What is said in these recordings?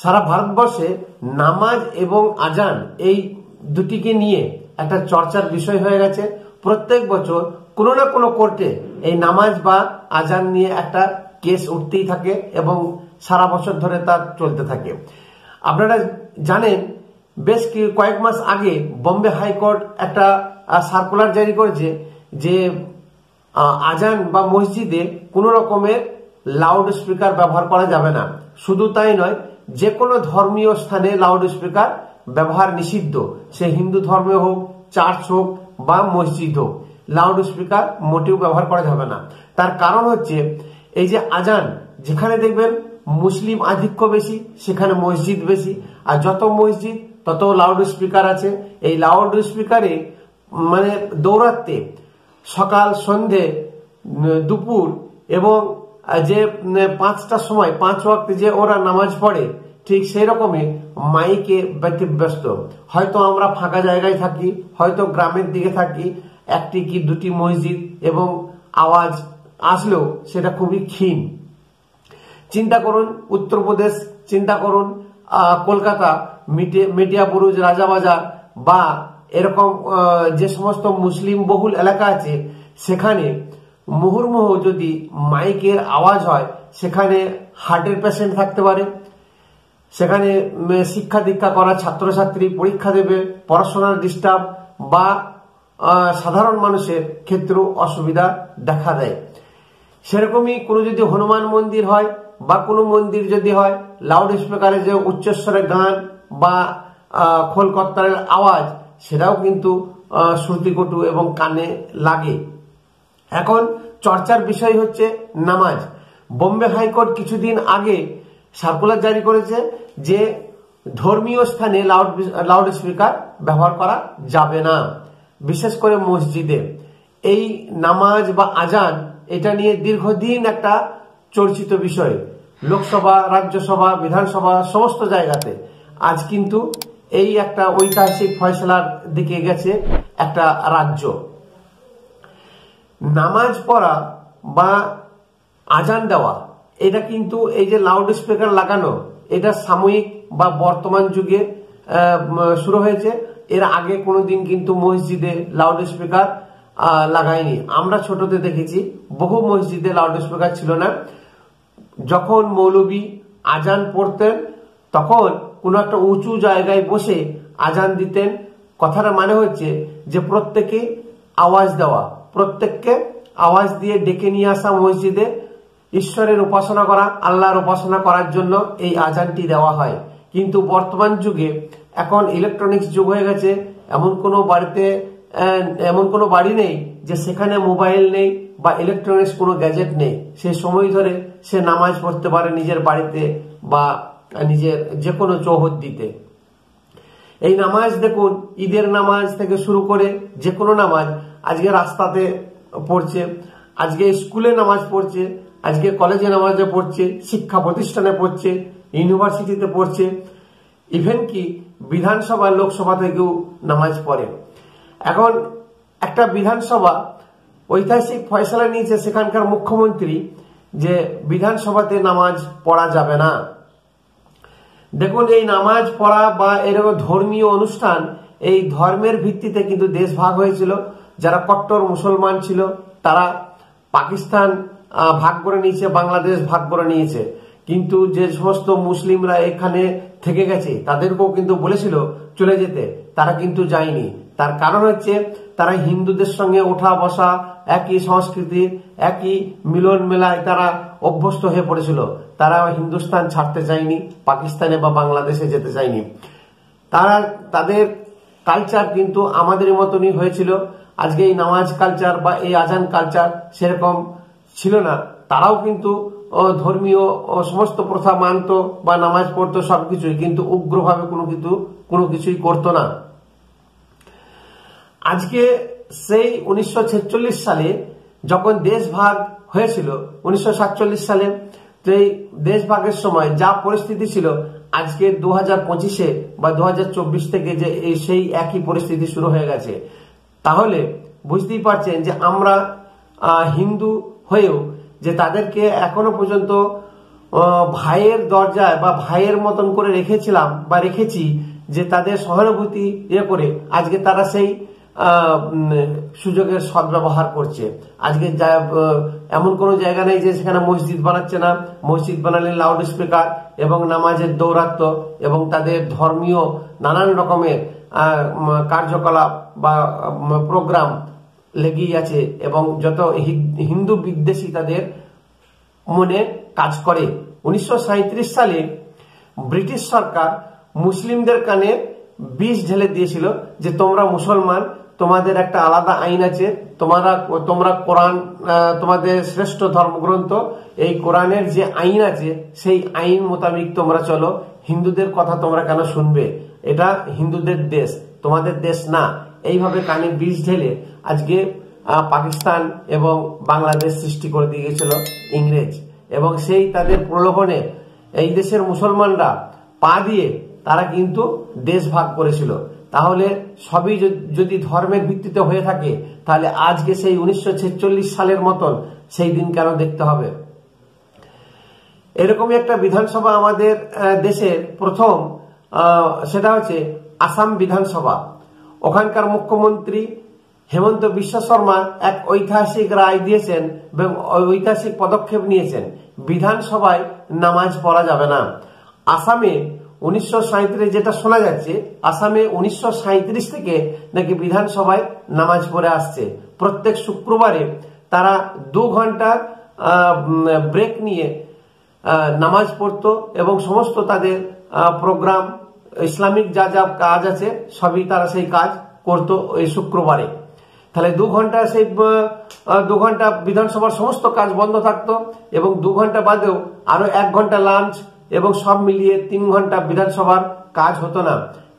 সারা ভারতবর্ষে নামাজ এবং আজান এই দুটিকে নিয়ে একটা চর্চার বিষয় হয়ে গেছে। প্রত্যেক বছর কোনো না কোনো কোর্টে এই নামাজ বা আজান নিয়ে একটা কেস উঠতেই থাকে এবং সারা বছর ধরে তা চলতে থাকে। আপনারা জানেন বেশ কয়েক মাস আগে বম্বে হাইকোর্ট একটা সার্কুলার জারি করেছে যে আজান বা মসজিদে কোনো রকমের লাউড স্পিকার ব্যবহার করা যাবে না। শুধু তাই নয়, যে কোনো ধর্মীয় স্থানে লাউড স্পিকার ব্যবহার নিষিদ্ধ, সে হিন্দু ধর্মে হোক, চার্চ হোক বা মসজিদ হোক, লাউড স্পিকার মোটেও ব্যবহার করা যাবে না। তার কারণ হচ্ছে এই যে আজান, যেখানে দেখবেন মুসলিম আধিক্য বেশি সেখানে মসজিদ বেশি, আর যত মসজিদ তত লাউড স্পিকার আছে। এই লাউড স্পিকারে মানে দৌড়াতে সকাল, সন্ধে, দুপুর এবং যে 5টার সময় 5 ওয়াক্ত যে ওরা নামাজ পড়ে, ঠিক সেই রকমই মাইকে ব্যতিব্যস্ত। হয়তো আমরা ফাঁকা জায়গায় থাকি, হয়তো গ্রামের দিকে থাকি, একটি কি দুটি মসজিদ এবং আওয়াজ আসলেও সেটা খুবই ক্ষীণ। চিন্তা করুন উত্তরপ্রদেশ, চিন্তা করুন কলকাতা, মেটিয়াবুরুজ, রাজাবাজার বা এরকম যে সমস্ত মুসলিম বহুল এলাকা আছে, সেখানে মুহুর্মুহু যদি মাইকের আওয়াজ হয়, সেখানে হার্টের পেশেন্ট থাকতে পারে, সেখানে শিক্ষা দীক্ষা করা ছাত্রছাত্রী পরীক্ষা দেবে, পড়াশোনার ডিস্টার্ব বা সাধারণ মানুষের ক্ষেত্রেও অসুবিধা দেখা দেয়। সেরকমই কোনো যদি হনুমান মন্দির হয় বা কোনো মন্দির যদি হয়, লাউড স্পিকারে যে উচ্চস্বরে গান বা খোল করতালের আওয়াজ, সেটাও কিন্তু শ্রুতিকটু এবং কানে লাগে। এখন চর্চার বিষয় হচ্ছে নামাজ। বোম্বে হাইকোর্ট কিছুদিন আগে সার্কুলার জারি করেছে যে ধর্মীয় স্থানে লাউড স্পিকার ব্যবহার করা যাবে না, বিশেষ করে মসজিদে। এই নামাজ বা আজান, এটা নিয়ে দীর্ঘদিন একটা চর্চিত বিষয়, লোকসভা, রাজ্যসভা, বিধানসভা সমস্ত জায়গাতে। আজ কিন্তু এই একটা ঐতিহাসিক ফয়সলার দিকে গেছে একটা রাজ্য। নামাজ পড়া বা আজান দেওয়া, এটা কিন্তু এই যে লাউড স্পিকার লাগানো, এটা সাময়িক বা বর্তমান যুগে শুরু হয়েছে। এর আগে কোনোদিন কিন্তু মসজিদে লাউড স্পিকার লাগায়নি। আমরা ছোটতে দেখেছি বহু মসজিদে লাউড স্পিকার ছিল না। যখন মৌলবী আজান পড়তেন তখন কোনো একটা উঁচু জায়গায় বসে আজান দিতেন। কথাটা মানে হচ্ছে যে প্রত্যেকে আওয়াজ দেওয়া, প্রত্যেককে আওয়াজ দিয়ে ডেকে নিয়ে আসা মসজিদে ঈশ্বরের উপাসনা করা, আল্লাহর উপাসনা করার জন্য এই আজানটি দেওয়া হয়। কিন্তু বর্তমান যুগে এখন ইলেকট্রনিক্স যুগ হয়ে গেছে। এমন কোনো বাড়ি নেই যে সেখানে মোবাইল নেই বা ইলেকট্রনিক্স কোনো গ্যাজেট নেই। সেই সময় ধরে সে নামাজ পড়তে পারে নিজের বাড়িতে বা নিজের যে কোনো চৌহদ্দিতে। এই নামাজ দেখুন, ঈদের নামাজ থেকে শুরু করে যে কোনো নামাজ আজকে রাস্তাতে পড়ছে, আজকে স্কুলে নামাজ পড়ছে, আজকে কলেজে নামাজে পড়ছে, শিক্ষা প্রতিষ্ঠানে পড়ছে, ইউনিভার্সিটিতে পড়ছে, ইভেন কি বিধানসভা, লোকসভা থেকেও নামাজ পড়ে। এখন একটা বিধানসভা ঐতিহাসিক ফয়সলা নিয়েছে সেখানকার মুখ্যমন্ত্রী যে বিধানসভাতে নামাজ পড়া যাবে না। দেখুন, এই নামাজ পড়া বা এরকম ধর্মীয় অনুষ্ঠান, এই ধর্মের ভিত্তিতে কিন্তু দেশ ভাগ হয়েছিল। যারা কট্টর মুসলমান ছিল তারা পাকিস্তান ভাগ করে নিয়েছে, বাংলাদেশ ভাগ করে নিয়েছে। কিন্তু যে সমস্ত মুসলিমরা এখানে থেকে গেছে তাদেরকেও কিন্তু বলেছিল চলে যেতে, তারা কিন্তু যায়নি। তার কারণ হচ্ছে তারা হিন্দুদের সঙ্গে ওঠা বসা, একই সংস্কৃতির, একই মিলন মেলায় তারা অভ্যস্ত হয়ে পড়েছিল। তারা হিন্দুস্তান ছাড়তে চায়নি, পাকিস্তানে বা বাংলাদেশে যেতে চায়নি। তাদের কালচার কিন্তু আমাদের মতনই হয়েছিল। আজকে এই নামাজ কালচার বা এই আজান কালচার সেরকম ছিল না। তারাও কিন্তু ধর্মীয় সমস্ত প্রথা মানত বা নামাজ পড়তো সবকিছুই, কিন্তু উগ্রভাবে কোনো কিছুই করতো না। আজকে সেই 1946 সালে যখন দেশ ভাগ হয়েছিল, 1947 সালে, সেই দেশ ভাগের সময় যা পরিস্থিতি ছিল, আজকে 2025-এ বা 2024 থেকে যে সেই একই পরিস্থিতি শুরু হয়ে গেছে। তাহলে বুঝতেই পারছেন যে আমরা হিন্দু হয়েও যে তাদেরকে এখনো পর্যন্ত ভাইয়ের দরজায় বা ভাইয়ের মতন করে রেখেছিলাম বা রেখেছি, যে তাদের সহানুভূতি করে আজকে তারা সেই সুযোগের সদ্ব্যবহার করছে। আজকে এমন কোনো জায়গা নেই যে সেখানে মসজিদ বানাচ্ছে না। মসজিদ বানালে লাউড স্পিকার এবং নামাজের দৌরাত্ম্য এবং তাদের ধর্মীয় নানান রকমের কার্যকলাপ বা প্রোগ্রাম লেগেই আছে এবং যত হিন্দু বিদ্বেষী তাদের মনে কাজ করে। 1937 সালে ব্রিটিশ সরকার মুসলিমদের কানে বিষ ঢেলে দিয়েছিল যে তোমরা মুসলমান, তোমাদের একটা আলাদা আইন আছে, তোমরা কোরআন, তোমাদের শ্রেষ্ঠ ধর্মগ্রন্থ, এই কোরআনের যে আইন আছে সেই আইন মোতাবেক তোমরা চলো, হিন্দুদের কথা তোমরা কেন শুনবে, এটা হিন্দুদের দেশ, তোমাদের দেশ না। এইভাবে কানে বিষ ঢেলে আজকে পাকিস্তান এবং বাংলাদেশ সৃষ্টি করে দিয়ে গেছিল ইংরেজ, এবং সেই তাদের প্রলোভনে এই দেশের মুসলমানরা পা দিয়ে তারা কিন্তু দেশ ভাগ করেছিল। তাহলে সবই যদি ধর্মের ভিত্তিতে হয়ে থাকে, তাহলে আজকে সেই 1946 সালের মতন সেই দিন কেন দেখতে হবে? এরকমই একটা বিধানসভা আমাদের দেশের প্রথম, সেটা হচ্ছে আসাম বিধানসভা। ওখানকার মুখ্যমন্ত্রী হেমন্ত বিশ্ব শর্মা এক ঐতিহাসিক রায় দিয়েছেন এবং ঐতিহাসিক পদক্ষেপ নিয়েছেন, বিধানসভায় নামাজ পড়া যাবে না। আসামে 1937 যেটা শোনা যাচ্ছে, আসামে 1937 থেকে নাকি বিধানসভায় নামাজ পড়ে আসছে। প্রত্যেক শুক্রবারে তারা 2 ঘন্টা ব্রেক নিয়ে নামাজ পড়তো এবং সমস্ত তাদের প্রোগ্রাম, ইসলামিক যা যা কাজ আছে সবই তারা সেই কাজ করতো ওই শুক্রবারে। তাহলে 2 ঘন্টা সেই 2 ঘন্টা বিধানসভার সমস্ত কাজ বন্ধ থাকতো এবং 2 ঘন্টা বাদেও আরো 1 ঘন্টা লাঞ্চ এবং সব মিলিয়ে 3 ঘন্টা বিধানসভার কাজ হতো না।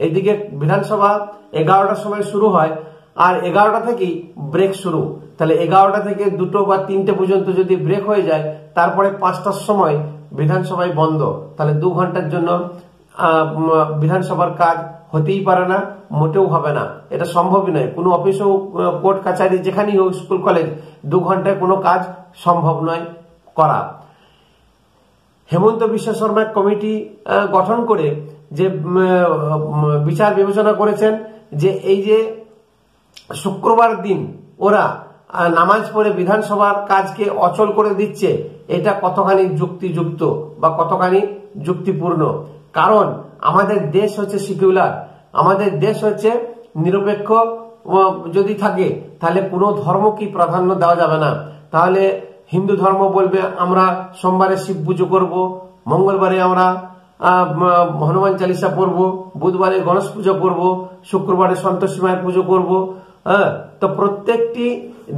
এইদিকে বিধানসভা 11টার সময় শুরু হয় আর 11টা থেকেই ব্রেক শুরু। তাহলে 11টা থেকে 2টো বা 3টে পর্যন্ত যদি ব্রেক হয়ে যায়, তারপরে 5টার সময় বিধানসভায় বন্ধ। তাহলে 2 ঘন্টার জন্য বিধানসভার কাজ হতেই পারে না, মোটেও হবে না, এটা সম্ভবই নয়। কোনো অফিস হোক, কোর্ট কাছারি, যেখানেই হোক, স্কুল কলেজ, 2 ঘন্টায় কোনো কাজ সম্ভব নয় করা। হেমন্ত বিশ্ব শর্মা কমিটি গঠন করে যে বিচার বিবেচনা করেছেন যে এই যে শুক্রবার দিন ওরা নামাজ পড়ে বিধানসভার কাজকে অচল করে দিচ্ছে, এটা কতখানি যুক্তিযুক্ত বা কতখানি যুক্তিপূর্ণ। কারণ আমাদের দেশ হচ্ছে সেকুলার, আমাদের দেশ হচ্ছে নিরপেক্ষ। যদি থাকে তাহলে কোনো ধর্মকেই প্রাধান্য দেওয়া যাবে না। তাহলে হিন্দু ধর্ম বলবে আমরা সোমবারে শিব পুজো করবো, মঙ্গলবারে আমরা হনুমান চালিসা পড়বো, বুধবারে গণেশ পুজো করবো, শুক্রবারে সন্তোষী মায়ের পুজো করবো। তো প্রত্যেকটি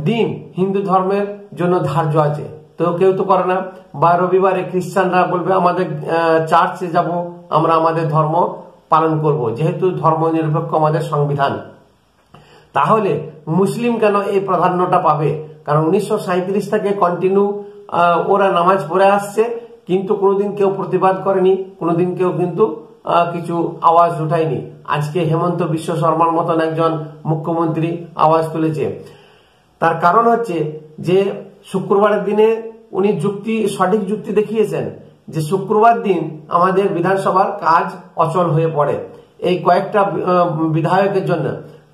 দিন হিন্দু ধর্মের জন্য ধার্য আছে, তো কেউ তো করে না। বা রবিবারে খ্রিস্টানরা বলবে আমাদের চার্চে যাব, আমরা আমাদের ধর্ম পালন করব, যেহেতু ধর্ম নিরপেক্ষ আমাদের সংবিধান। তাহলে মুসলিম কেন এই প্রাধান্যটা পাবে? কারণ 1937 থেকে কন্টিনিউ ওরা নামাজ পড়ে আসছে, কিন্তু কোনোদিন কেউ প্রতিবাদ করেনি, কোনোদিন কেউ কিন্তু কিছু আওয়াজ উঠায়নি। আজকে হেমন্ত বিশ্ব শর্মার মতন একজন মুখ্যমন্ত্রী আওয়াজ তুলেছে। তার কারণ হচ্ছে যে শুক্রবারের দিনে উনি সঠিক যুক্তি দেখিয়েছেন যে শুক্রবার দিন আমাদের বিধানসভার কাজ অচল হয়ে পড়ে। এই কয়েকটা বিধায়কের জন্য,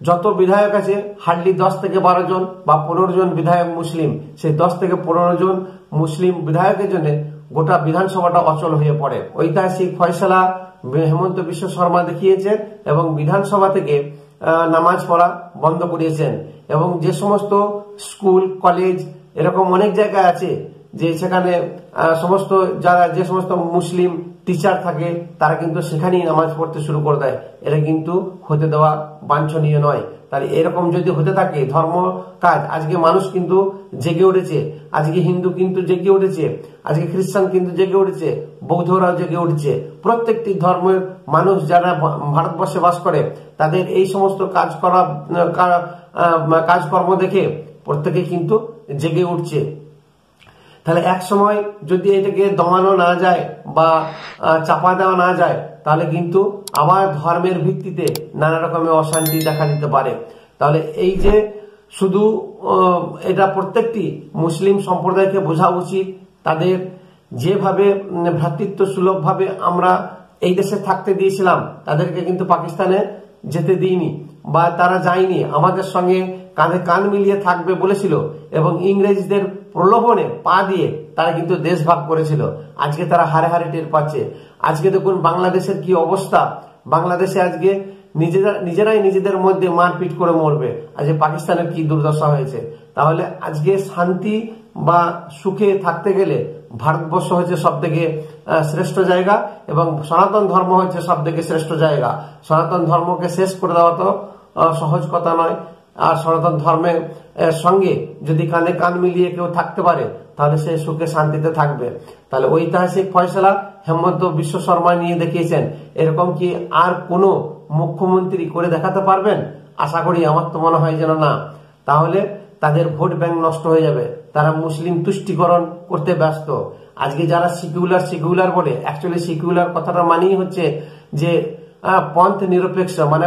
যত বিধায়ক আছে হার্ডলি 10 থেকে 12 জন বা 15 জন বিধায়ক মুসলিম, সেই 10 থেকে 15 জন মুসলিম বিধায়কের জন্য গোটা বিধানসভাটা অচল হয়ে পড়ে। ঐতিহাসিক ফয়সালা হেমন্ত বিশ্ব শর্মা দেখিয়েছেন এবং বিধানসভা থেকে নামাজ পড়া বন্ধ করিয়েছেন। এবং যে সমস্ত স্কুল কলেজ এরকম অনেক জায়গা আছে যে সেখানে সমস্ত যে সমস্ত মুসলিম টিচার থাকে তারা কিন্তু সেখানেই নামাজ পড়তে শুরু করে দেয়। এটা কিন্তু হতে দেওয়া বাঞ্ছনীয় নয়। তাহলে এরকম যদি হতে থাকে ধর্ম কাজ, আজকে মানুষ কিন্তু জেগে উঠেছে, আজকে হিন্দু কিন্তু জেগে উঠেছে, আজকে খ্রিস্টান কিন্তু জেগে উঠেছে, বৌদ্ধরাও জেগে উঠেছে। প্রত্যেকটি ধর্মের মানুষ যারা ভারতবর্ষে বাস করে তাদের এই সমস্ত কাজকর্ম দেখে প্রত্যেকে কিন্তু জেগে উঠছে। তাহলে এক সময় যদি এটাকে দমানো না যায় বা চাপা দেওয়া না যায়, তাহলে কিন্তু আবার ধর্মের ভিত্তিতে নানা রকমের অশান্তি দেখা দিতে পারে। তাহলে এই যে শুধু এটা প্রত্যেকটি মুসলিম সম্প্রদায়কে বোঝা উচিত, তাদের যেভাবে ভ্রাতৃত্ব সুলভ ভাবে আমরা এই দেশে থাকতে দিয়েছিলাম, তাদেরকে কিন্তু পাকিস্তানে যেতে দিইনি বা তারা যায়নি, আমাদের সঙ্গে কাঁধে কান মিলিয়ে থাকবে বলেছিল এবং ইংরেজদের প্রলোভনে পা দিয়ে তারা কিন্তু দেশ ভাগ করেছিল। আজকে তারা হারে হারে টের পাচ্ছে। আজকে দেখুন বাংলাদেশের কি অবস্থা, বাংলাদেশে আজকে নিজেরাই নিজেদের মধ্যে মারপিট করে মরবে। আজকে পাকিস্তানের কি দুর্দশা হয়েছে। তাহলে আজকে শান্তি বা সুখে থাকতে গেলে ভারতবর্ষ হচ্ছে সব থেকে শ্রেষ্ঠ জায়গা এবং সনাতন ধর্ম হচ্ছে সব থেকে শ্রেষ্ঠ জায়গা। সনাতন ধর্মকে শেষ করে দেওয়া তো সহজ কথা নয়। আর সনাতন ধর্মের সঙ্গে যদি কানে কান মিলিয়ে কেউ থাকতে পারে তাহলে সে সুখে শান্তিতে থাকবে। তাহলে ঐতিহাসিক ফয়সলা হেমন্ত বিশ্ব শর্মা নিয়ে দেখিয়েছেন, এরকম কি আর কোন মুখ্যমন্ত্রী করে দেখাতে পারবেন? আশা করি, আমার তো মনে হয় যেন না। তাহলে তাদের ভোট ব্যাংক নষ্ট হয়ে যাবে, তারা মুসলিম তুষ্টিকরণ করতে ব্যস্ত। আজকে যারা সিকিউলার বলে, অ্যাকচুয়ালি সিকিউলার কথাটা মানেই হচ্ছে যে পন্থ নিরপেক্ষ, মানে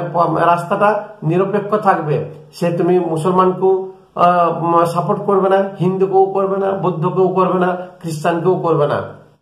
রাস্তাটা নিরপেক্ষ থাকবে। সে তুমি মুসলমানকেও সাপোর্ট করবে না, হিন্দুকেও করবে না, বৌদ্ধকেও করবে না, খ্রিস্টানকেও করবে না।